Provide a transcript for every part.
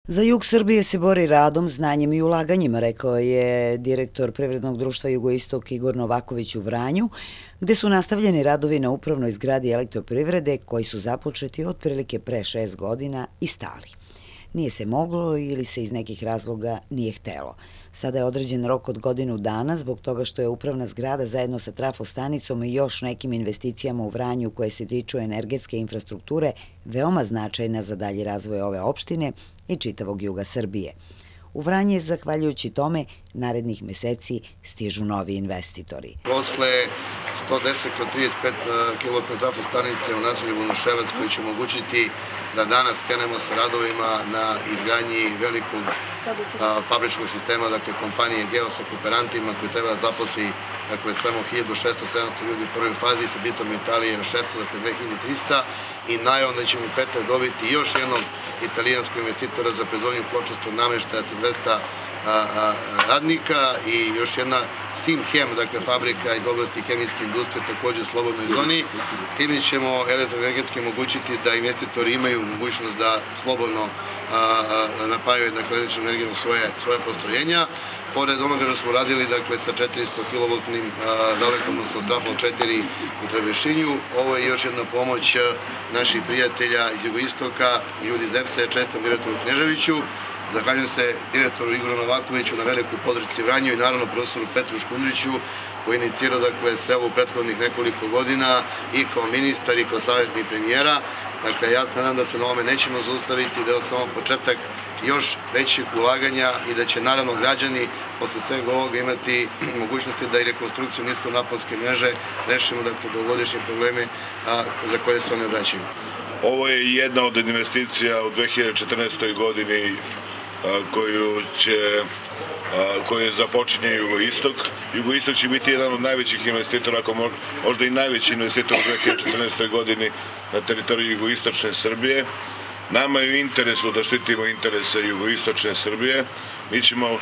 Za jug Srbije se bori radom, znanjem i ulaganjima, rekao je direktor Privrednog društva Jugoistok Igor Novaković u Vranju, gde su nastavljeni radovi na upravnoj zgradi elektroprivrede koji su započeti otprilike pre 6 godina i stali. Nije se moglo ili se iz nekih razloga nije htelo. Sada je određen rok od godinu dana zbog toga što je upravna zgrada zajedno sa trafostanicom i još nekim investicijama u Vranju koje se tiču energetske infrastrukture veoma značajna za dalji razvoj ove opštine i čitavog juga Srbije. U Vranje, zahvaljujući tome, narednih meseci stižu novi investitori. Posle 110-35 kV trafostanice u naselju Vunoševac koji će omogućiti da danas krenemo sa radovima na izgradnji velikog fabričkog sistema, dakle kompanije Geo sa kooperantima koji treba da zaposli samo 1600-700 ljudi u prvoj fazi, sa bitom Italije još 600, dakle 2300 i najavom da ćemo u petak dobiti još jednog italijanskog investitora za proizvodnju pločastog nameštaja sa 200 radnika i još jedna Simchem, dakle fabrika iz oblasti hemijske industrije, takođe u slobodnoj zoni. Time ćemo elektroenergetski omogućiti da investitori imaju mogućnost da slobodno napajaju električnu energiju u svoje postrojenja. Pored onoga što smo radili sa 400 kV dalekom od trafo 4 u Trebešinju, ovo je još jedna pomoć naših prijatelja iz Jugoistoka, ljudi iz EPS-a, čestam direktoru Kneževiću. Zahvaljujem se direktoru Igoru Novakoviću na velikoj podršci Vranju i naravno profesoru Petru Škundriću koji je inicirao sve ovo u prethodnih nekoliko godina i kao ministar i kao savjetnik premijera. Dakle, ja se nadam da se na ovome nećemo zaustaviti, da je ovo samo početak još većih ulaganja i da će naravno građani posle svega ovoga imati mogućnosti da i rekonstrukciju niskonaponske mreže rešimo dugogodišnje probleme za koje se one obraćaju. Ovo je jedna od investicija u 2014. godini koju započinje Jugoistok. Jugoistok će biti jedan od najvećih investitora, možda i najveći investitor u 2014. godini na teritoriji jugoistočne Srbije. Nama je u interesu da štitimo interese jugoistočne Srbije. Mi ćemo,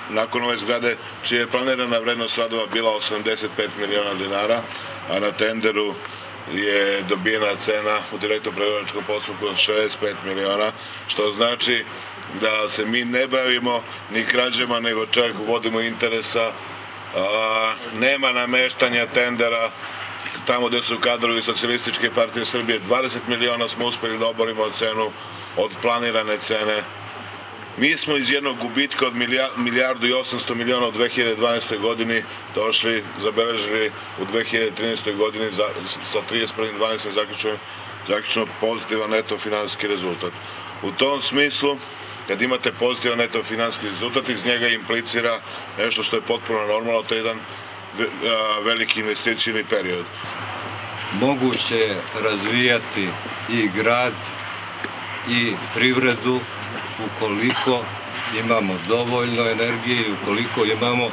nakon ove zgrade, čija je planirana vrednost radova bila 85 miliona dinara, a na tenderu je dobijena cena u direktnom pregovaračkom postupku od 65 miliona, što znači da se mi ne bavimo ni krađama, nego čak vodimo interesa. Nema nameštanja tendera tamo gde su kadrovi Socijalističke partije Srbije. 20 miliona smo uspeli da oborimo cenu od planirane cene. Mi smo iz jednog gubitka od 1.800 miliona u 2012. godini zabeležili u 2013. godini sa 31.12. zaključno pozitivan neto finansijski rezultat. U tom smislu, kad imate pozitivan neto finansijski rezultat, iz njega implicira nešto što je potpuno normalno, to je jedan veliki investicijni period. Moguće je razvijati i grad i privredu ukoliko imamo dovoljno energije i ukoliko imamo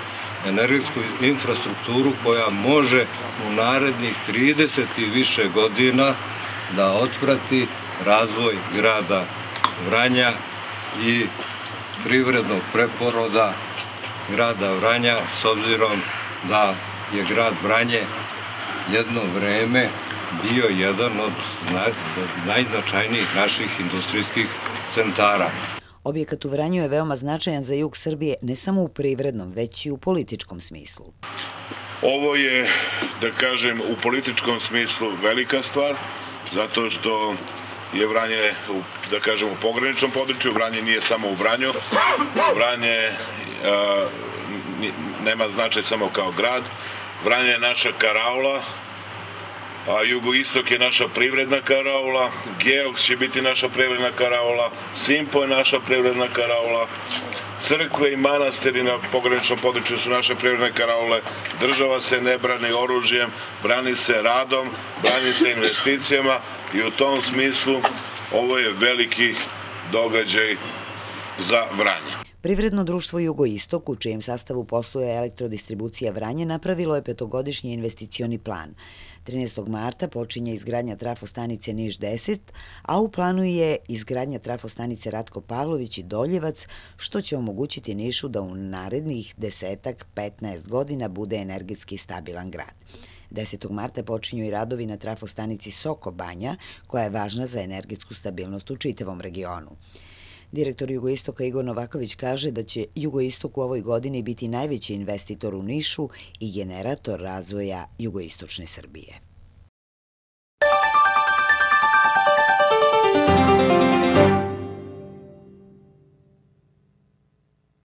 energetsku infrastrukturu koja može u narednih 30 i više godina da otprati razvoj grada Vranja i privrednog preporoda grada Vranja, s obzirom da je grad Vranje jedno vreme bio jedan od najznačajnijih naših industrijskih centara. Objekat u Vranju je veoma značajan za jug Srbije, ne samo u privrednom, već i u političkom smislu. Ovo je, da kažem, u političkom smislu velika stvar, zato što je Vranje, da kažem, u pograničnom području. Vranje nije samo u Vranju. Vranje nema značaj samo kao grad. Vranje je naša karaula, a Jugoistok je naša privredna karaula, Geoks će biti naša privredna karaula, Simpo je naša privredna karaula, crkve i manastiri na pograničnom području su naše privredne karaule. Država se ne brani oružjem, brani se radom, brani se investicijama i u tom smislu ovo je veliki događaj za Vranje. Privredno društvo Jugoistok, u čijem sastavu posluje elektrodistribucija Vranje, napravilo je 5-godišnji investicioni plan. 13. marta počinje izgradnja trafostanice Niš 10, a u planu je izgradnja trafostanice Ratko Pavlović i Doljevac, što će omogućiti Nišu da u narednih 10-15 godina bude energetski stabilan grad. 10. marta počinju i radovi na trafostanici Soko Banja, koja je važna za energetsku stabilnost u čitavom regionu. Direktor Jugoistoka Igor Novaković kaže da će Jugoistok u ovoj godini biti najveći investitor u Nišu i generator razvoja jugoistočne Srbije.